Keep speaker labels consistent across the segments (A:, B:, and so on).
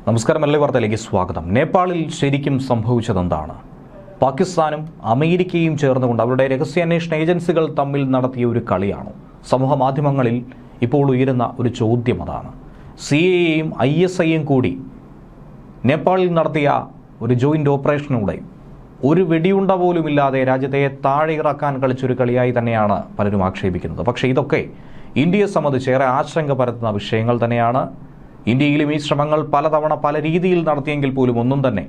A: നമസ്കാരം, എല്ലാ വാർത്തയിലേക്ക് സ്വാഗതം. നേപ്പാളിൽ ശരിക്കും സംഭവിച്ചതെന്താണ്? പാകിസ്ഥാനും അമേരിക്കയും ചേർന്നുകൊണ്ട് അവരുടെ രഹസ്യാന്വേഷണ ഏജൻസികൾ തമ്മിൽ നടത്തിയ ഒരു കളിയാണോ? സമൂഹ മാധ്യമങ്ങളിൽ ഇപ്പോൾ ഉയരുന്ന ഒരു ചോദ്യം അതാണ്. CIA-യും ISIയും കൂടി നേപ്പാളിൽ നടത്തിയ ഒരു ജോയിൻ്റ് ഓപ്പറേഷനിലൂടെ ഒരു വെടിയുണ്ട പോലുമില്ലാതെ രാജ്യത്തെ താഴെ ഇറക്കാൻ കളിച്ചൊരു കളിയായി തന്നെയാണ് പലരും ആക്ഷേപിക്കുന്നത്. പക്ഷേ ഇതൊക്കെ ഇന്ത്യയെ സംബന്ധിച്ച് ഏറെ ആശങ്ക പരത്തുന്ന വിഷയങ്ങൾ തന്നെയാണ്. ഇന്ത്യയിലും ഈ ശ്രമങ്ങൾ പലതവണ പല രീതിയിൽ നടത്തിയെങ്കിൽ പോലും ഒന്നും തന്നെ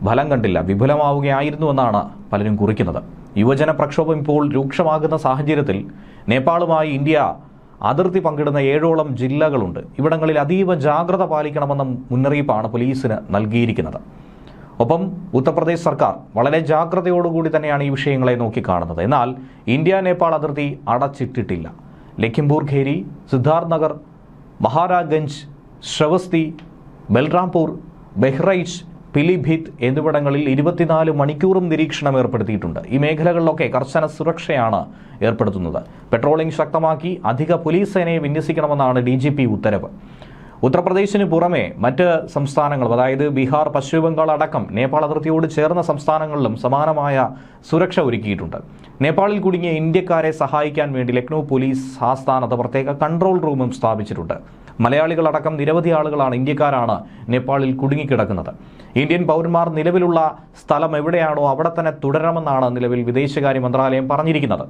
A: ഫലം കണ്ടില്ല, വിഫലമാവുകയായിരുന്നുവെന്നാണ് പലരും കുറിക്കുന്നത്. യുവജന പ്രക്ഷോഭം ഇപ്പോൾ രൂക്ഷമാകുന്ന സാഹചര്യത്തിൽ നേപ്പാളുമായി ഇന്ത്യ അതിർത്തി പങ്കിടുന്ന 7ഓളം ജില്ലകളുണ്ട്. ഇവിടങ്ങളിൽ അതീവ ജാഗ്രത പാലിക്കണമെന്ന മുന്നറിയിപ്പാണ് പോലീസിന് നൽകിയിരിക്കുന്നത്. ഒപ്പം ഉത്തർപ്രദേശ് സർക്കാർ വളരെ ജാഗ്രതയോടുകൂടി തന്നെയാണ് ഈ വിഷയങ്ങളെ നോക്കിക്കാണുന്നത്. എന്നാൽ ഇന്ത്യ നേപ്പാൾ അതിർത്തി അടച്ചിട്ടിട്ടില്ല. ലഖിംപൂർ ഖേരി, സിദ്ധാർത്ഥ് നഗർ, മഹാരാജഗഞ്ച്, ശ്രവസ്തി, ബൽറാംപൂർ, ബെഹ്റൈച്ച്, പിലിഭിത്ത് എന്നിവിടങ്ങളിൽ 24 മണിക്കൂറും നിരീക്ഷണം ഏർപ്പെടുത്തിയിട്ടുണ്ട്. ഈ മേഖലകളിലൊക്കെ കർശന സുരക്ഷയാണ് ഏർപ്പെടുത്തുന്നത്. പെട്രോളിംഗ് ശക്തമാക്കി അധിക പോലീസ് സേനയെ വിന്യസിക്കണമെന്നാണ് DGP ഉത്തരവ്. ഉത്തർപ്രദേശിന് പുറമെ മറ്റ് സംസ്ഥാനങ്ങളും, അതായത് ബീഹാർ, പശ്ചിമ ബംഗാൾ അടക്കം നേപ്പാൾ അതിർത്തിയോട് ചേർന്ന സംസ്ഥാനങ്ങളിലും സമാനമായ സുരക്ഷ ഒരുക്കിയിട്ടുണ്ട്. നേപ്പാളിൽ കുടുങ്ങിയ ഇന്ത്യക്കാരെ സഹായിക്കാൻ വേണ്ടി ലക്നൗ പോലീസ് ആസ്ഥാനത്ത് പ്രത്യേക കൺട്രോൾ റൂമും സ്ഥാപിച്ചിട്ടുണ്ട്. മലയാളികളടക്കം നിരവധി ആളുകളാണ്, ഇന്ത്യക്കാരാണ് നേപ്പാളിൽ കുടുങ്ങിക്കിടക്കുന്നത്. ഇന്ത്യൻ പൗരന്മാർ നിലവിലുള്ള സ്ഥലം എവിടെയാണോ അവിടെ തന്നെ തുടരണമെന്നാണ് നിലവിൽ വിദേശകാര്യ മന്ത്രാലയം പറഞ്ഞിരിക്കുന്നത്.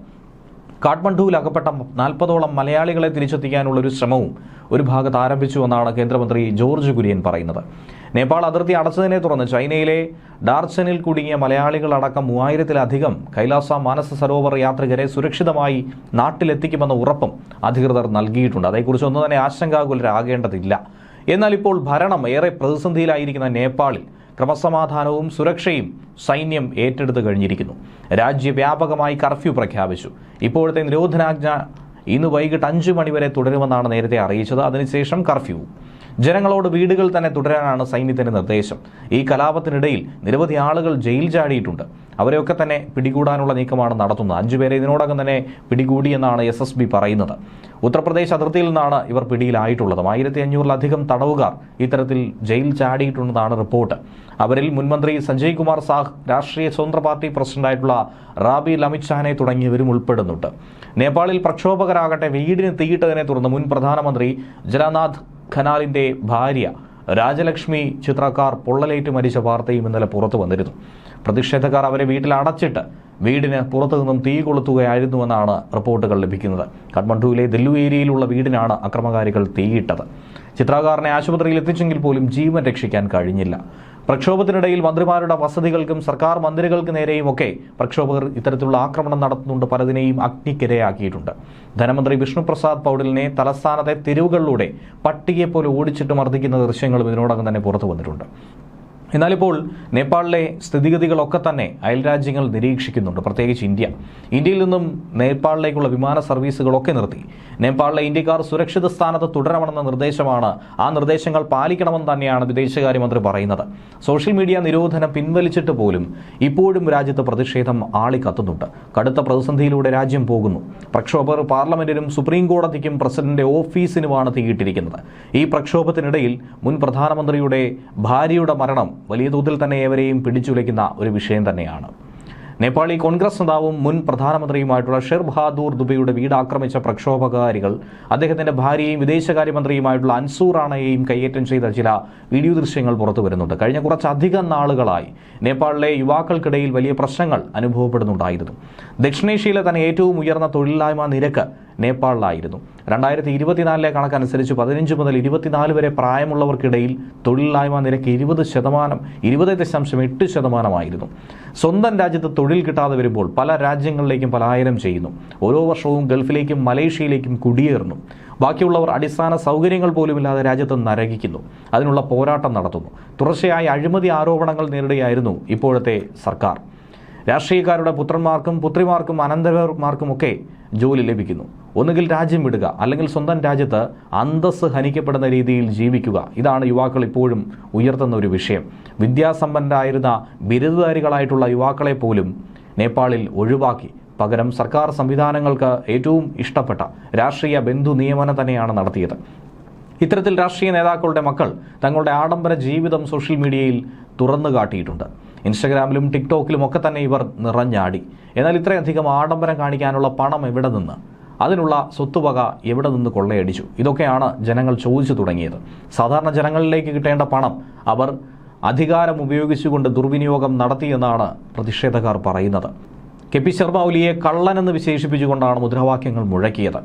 A: കാഠ്മണ്ഡുവിൽ അകപ്പെട്ട 40ഓളം മലയാളികളെ തിരിച്ചെത്തിക്കാനുള്ള ഒരു ശ്രമവും ഒരു ഭാഗത്ത് ആരംഭിച്ചുവെന്നാണ് കേന്ദ്രമന്ത്രി ജോർജ് കുര്യൻ പറയുന്നത്. നേപ്പാൾ അതിർത്തി അടച്ചതിനെ തുടർന്ന് ചൈനയിലെ ഡാർച്ചനിൽ കുടുങ്ങിയ മലയാളികളടക്കം 3000-ലധികം കൈലാസ മാനസ സരോവർ യാത്രികരെ സുരക്ഷിതമായി നാട്ടിലെത്തിക്കുമെന്ന ഉറപ്പും അധികൃതർ നൽകിയിട്ടുണ്ട്. അതേക്കുറിച്ചൊന്നും തന്നെ ആശങ്കാകുലരാകേണ്ടതില്ല. എന്നാൽ ഇപ്പോൾ ഭരണം ഏറെ പ്രതിസന്ധിയിലായിരിക്കുന്ന നേപ്പാളിൽ ക്രമസമാധാനവും സുരക്ഷയും സൈന്യം ഏറ്റെടുത്തു കഴിഞ്ഞിരിക്കുന്നു. രാജ്യവ്യാപകമായി കർഫ്യൂ പ്രഖ്യാപിച്ചു. ഇപ്പോഴത്തെ നിരോധനാജ്ഞ ഇന്ന് വൈകിട്ട് 5 മണി വരെ തുടരുമെന്നാണ് നേരത്തെ അറിയിച്ചത്. അതിനുശേഷം കർഫ്യൂ. ജനങ്ങളോട് വീടുകൾ തന്നെ തുടരാനാണ് സൈന്യത്തിന്റെ നിർദ്ദേശം. ഈ കലാപത്തിനിടയിൽ നിരവധി ആളുകൾ ജയിൽ ചാടിയിട്ടുണ്ട്. അവരെയൊക്കെ തന്നെ പിടികൂടാനുള്ള നീക്കമാണ് നടത്തുന്നത്. 5 പേരെ ഇതിനോടകം തന്നെ പിടികൂടിയെന്നാണ് SSB പറയുന്നത്. ഉത്തർപ്രദേശ് അതിർത്തിയിൽ നിന്നാണ് ഇവർ പിടിയിലായിട്ടുള്ളത്. 1500-ലധികം തടവുകാർ ഇത്തരത്തിൽ ജയിൽ ചാടിയിട്ടുണ്ടെന്നാണ് റിപ്പോർട്ട്. അവരിൽ മുൻമന്ത്രി സഞ്ജയ് കുമാർ സാഹ്, രാഷ്ട്രീയ സ്വതന്ത്ര പാർട്ടി പ്രസിഡന്റായിട്ടുള്ള റാബി ലമിച്ചാനെ തുടങ്ങിയവരും ഉൾപ്പെടുന്നുണ്ട്. നേപ്പാളിൽ പ്രക്ഷോഭകരാകട്ടെ വീടിന് തീയിട്ടതിനെ തുടർന്ന് മുൻ പ്രധാനമന്ത്രി ജലനാഥ് ഖനാലിന്റെ ഭാര്യ രാജലക്ഷ്മി ചിത്രക്കാർ പൊള്ളലേറ്റ് മരിച്ച വാർത്തയും ഇന്നലെ പുറത്തു വന്നിരുന്നു. പ്രതിഷേധക്കാർ അവരെ വീട്ടിൽ അടച്ചിട്ട് വീടിന് പുറത്തു നിന്നും തീ കൊളുത്തുകയായിരുന്നുവെന്നാണ് റിപ്പോർട്ടുകൾ ലഭിക്കുന്നത്. കാഠ്മണ്ഡുവിലെ ദില്ലു ഏരിയയിലുള്ള വീടിനാണ് അക്രമകാരികൾ തീയിട്ടത്. ചിത്രകാരനെ ആശുപത്രിയിൽ എത്തിച്ചെങ്കിൽ പോലും ജീവൻ രക്ഷിക്കാൻ കഴിഞ്ഞില്ല. പ്രക്ഷോഭത്തിനിടയിൽ മന്ത്രിമാരുടെ വസതികൾക്കും സർക്കാർ മന്ദിരങ്ങൾക്ക് നേരെയും ഒക്കെ പ്രക്ഷോഭകർ ഇത്തരത്തിലുള്ള ആക്രമണം നടത്തുന്നുണ്ട്. പലതിനെയും അഗ്നിക്കിരയാക്കിയിട്ടുണ്ട്. ധനമന്ത്രി വിഷ്ണു പ്രസാദ് പൗഡലിനെ തലസ്ഥാനത്തെ തെരുവുകളിലൂടെ പട്ടികയെപ്പോലെ ഓടിച്ചിട്ട് മർദ്ദിക്കുന്ന ദൃശ്യങ്ങളും ഇതിനോടകം തന്നെ പുറത്തു വന്നിട്ടുണ്ട്. എന്നാലിപ്പോൾ നേപ്പാളിലെ സ്ഥിതിഗതികളൊക്കെ തന്നെ അയൽരാജ്യങ്ങൾ നിരീക്ഷിക്കുന്നുണ്ട്, പ്രത്യേകിച്ച് ഇന്ത്യ. ഇന്ത്യയിൽ നിന്നും നേപ്പാളിലേക്കുള്ള വിമാന സർവീസുകളൊക്കെ നിർത്തി. നേപ്പാളിലെ ഇന്ത്യക്കാർ സുരക്ഷിത സ്ഥാനത്ത് തുടരണമെന്ന നിർദ്ദേശമാണ്. ആ നിർദ്ദേശങ്ങൾ പാലിക്കണമെന്ന് തന്നെയാണ് വിദേശകാര്യമന്ത്രി പറയുന്നത്. സോഷ്യൽ മീഡിയ നിരോധനം പിൻവലിച്ചിട്ട് പോലും ഇപ്പോഴും രാജ്യത്ത് പ്രതിഷേധം ആളിക്കത്തുന്നുണ്ട്. കടുത്ത പ്രതിസന്ധിയിലൂടെ രാജ്യം പോകുന്നു. പ്രക്ഷോഭകർ പാർലമെന്റിനും സുപ്രീം കോടതിക്കും പ്രസിഡന്റ് ഓഫീസിനുമാണ് തീയിട്ടിരിക്കുന്നത്. ഈ പ്രക്ഷോഭത്തിനിടയിൽ മുൻ പ്രധാനമന്ത്രിയുടെ ഭാര്യയുടെ മരണം വലിയ തോതിൽ തന്നെ ഏവരെയും പിടിച്ചുലയ്ക്കുന്ന ഒരു വിഷയം തന്നെയാണ്. നേപ്പാളി കോൺഗ്രസ് നേതാവും മുൻ പ്രധാനമന്ത്രിയുമായിട്ടുള്ള ഷെർ ബഹാദൂർ ദുബെയുടെ വീട് ആക്രമിച്ച പ്രക്ഷോഭകാരികൾ അദ്ദേഹത്തിന്റെ ഭാര്യയെയും വിദേശകാര്യമന്ത്രിയുമായിട്ടുള്ള അൻസൂർ റാണയെയും കയ്യേറ്റം ചെയ്ത ചില വീഡിയോ ദൃശ്യങ്ങൾ പുറത്തു വരുന്നുണ്ട്. കഴിഞ്ഞ കുറച്ചധികം നാളുകളായി നേപ്പാളിലെ യുവാക്കൾക്കിടയിൽ വലിയ പ്രശ്നങ്ങൾ അനുഭവപ്പെടുന്നുണ്ടായിരുന്നു. ദക്ഷിണേഷ്യയിലെ തന്നെ ഏറ്റവും ഉയർന്ന തൊഴിലില്ലായ്മ നിരക്ക് നേപ്പാളിലായിരുന്നു. 2024 കണക്കനുസരിച്ച് 15 മുതൽ 24 വരെ പ്രായമുള്ളവർക്കിടയിൽ തൊഴിലില്ലായ്മ നിരക്ക് 20.8% സ്വന്തം രാജ്യത്ത് തൊഴിൽ കിട്ടാതെ വരുമ്പോൾ പല രാജ്യങ്ങളിലേക്കും പലായനം ചെയ്യുന്നു. ഓരോ വർഷവും ഗൾഫിലേക്കും മലേഷ്യയിലേക്കും കുടിയേറുന്നു. ബാക്കിയുള്ളവർ അടിസ്ഥാന സൗകര്യങ്ങൾ പോലുമില്ലാതെ രാജ്യത്ത് നരകിക്കുന്നു. അതിനുള്ള പോരാട്ടം നടത്തുന്നു. തുടർച്ചയായ അഴിമതി ആരോപണങ്ങൾ നേരിടുകയായിരുന്നു ഇപ്പോഴത്തെ സർക്കാർ. രാഷ്ട്രീയക്കാരുടെ പുത്രന്മാർക്കും പുത്രിമാർക്കും അനന്തരന്മാർക്കുമൊക്കെ ജോലി ലഭിക്കുന്നു. ഒന്നുകിൽ രാജ്യം വിടുക, അല്ലെങ്കിൽ സ്വന്തം രാജ്യത്ത് അന്തസ്സ് ഹനിക്കപ്പെടുന്ന രീതിയിൽ ജീവിക്കുക. ഇതാണ് യുവാക്കൾ ഇപ്പോഴും ഉയർത്തുന്ന ഒരു വിഷയം. വിദ്യാസമ്പന്നരായിരുന്ന ബിരുദധാരികളായിട്ടുള്ള യുവാക്കളെ പോലും നേപ്പാളിൽ ഒഴിവാക്കി പകരം സർക്കാർ സംവിധാനങ്ങൾക്ക് ഏറ്റവും ഇഷ്ടപ്പെട്ട രാഷ്ട്രീയ ബന്ധു നിയമനം തന്നെയാണ് നടത്തിയത്. ഇത്തരത്തിൽ രാഷ്ട്രീയ നേതാക്കളുടെ മക്കൾ തങ്ങളുടെ ആഡംബര ജീവിതം സോഷ്യൽ മീഡിയയിൽ തുറന്നു കാട്ടിയിട്ടുണ്ട്. ഇൻസ്റ്റഗ്രാമിലും ടിക്ടോക്കിലും ഒക്കെ തന്നെ ഇവർ നിറഞ്ഞാടി. എന്നാൽ ഇത്രയധികം ആഡംബരം കാണിക്കാനുള്ള പണം എവിടെ നിന്ന്, അതിനുള്ള സ്വത്തുവക എവിടെ നിന്ന് കൊള്ളയടിച്ചു? ഇതൊക്കെയാണ് ജനങ്ങൾ ചോദിച്ചു തുടങ്ങിയത്. സാധാരണ ജനങ്ങളിലേക്ക് കിട്ടേണ്ട പണം അവർ അധികാരം ഉപയോഗിച്ചുകൊണ്ട് ദുർവിനിയോഗം നടത്തിയെന്നാണ് പ്രതിഷേധക്കാർ പറയുന്നത്. കെ പി ശർമ്മ ഒലിയെ കള്ളനെന്ന് വിശേഷിപ്പിച്ചുകൊണ്ടാണ് മുദ്രാവാക്യങ്ങൾ മുഴക്കിയത്.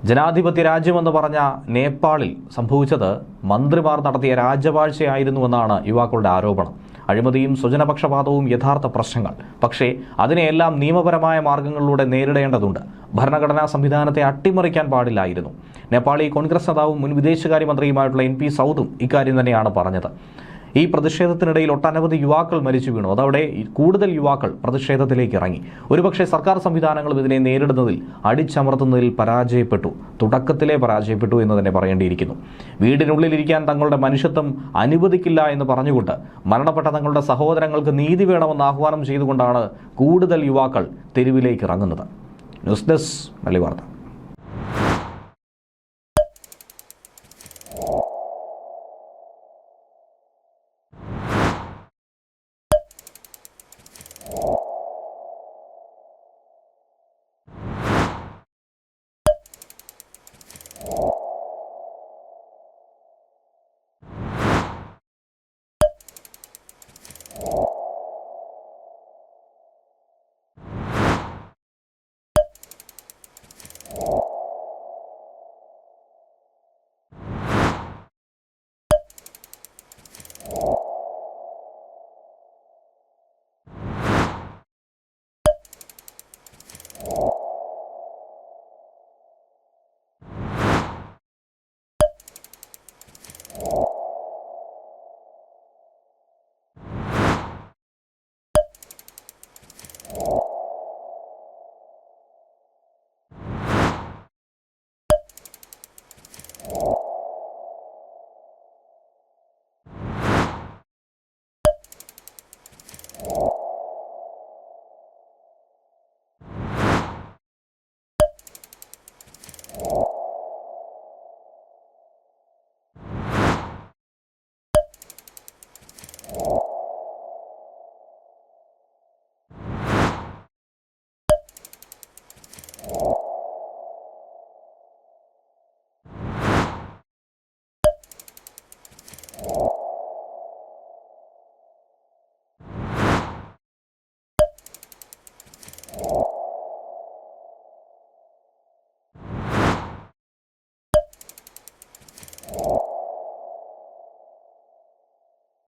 A: ജനാധിപത്യ രാജ്യമെന്ന് പറഞ്ഞ നേപ്പാളിൽ സംഭവിച്ചത് മന്ത്രിമാർ നടത്തിയ രാജവാഴ്ചയായിരുന്നുവെന്നാണ് യുവാക്കളുടെ ആരോപണം. അഴിമതിയും സ്വജനപക്ഷപാതവും യഥാർത്ഥ പ്രശ്നങ്ങൾ. പക്ഷേ അതിനെയെല്ലാം നിയമപരമായ മാർഗങ്ങളിലൂടെ നേരിടേണ്ടതുണ്ട്. ഭരണഘടനാ സംവിധാനത്തെ അട്ടിമറിക്കാൻ പാടില്ലായിരുന്നു. നേപ്പാളി കോൺഗ്രസ് നേതാവും മുൻ വിദേശകാര്യമന്ത്രിയുമായിട്ടുള്ള NP സൗദും ഇക്കാര്യം തന്നെയാണ് പറഞ്ഞത്. ഈ പ്രതിഷേധത്തിനിടയിൽ ഒട്ടനവധി യുവാക്കൾ മരിച്ചു വീണു. അതോടെ കൂടുതൽ യുവാക്കൾ പ്രതിഷേധത്തിലേക്ക് ഇറങ്ങി. ഒരുപക്ഷെ സർക്കാർ സംവിധാനങ്ങളും ഇതിനെ നേരിടുന്നതിൽ അടിച്ചമർത്തുന്നതിൽ പരാജയപ്പെട്ടു, തുടക്കത്തിലേ പരാജയപ്പെട്ടു എന്ന് തന്നെ പറയേണ്ടിയിരിക്കുന്നു. വീടിനുള്ളിലിരിക്കാൻ തങ്ങളുടെ മനുഷ്യത്വം അനുവദിക്കില്ല എന്ന് പറഞ്ഞുകൊണ്ട് മരണപ്പെട്ട തങ്ങളുടെ സഹോദരങ്ങൾക്ക് നീതി വേണമെന്ന് ആഹ്വാനം ചെയ്തുകൊണ്ടാണ് കൂടുതൽ യുവാക്കൾ തെരുവിലേക്ക് ഇറങ്ങുന്നത്. ന്യൂസ് ഡെസ്ക് മലയാളി വാർത്ത. you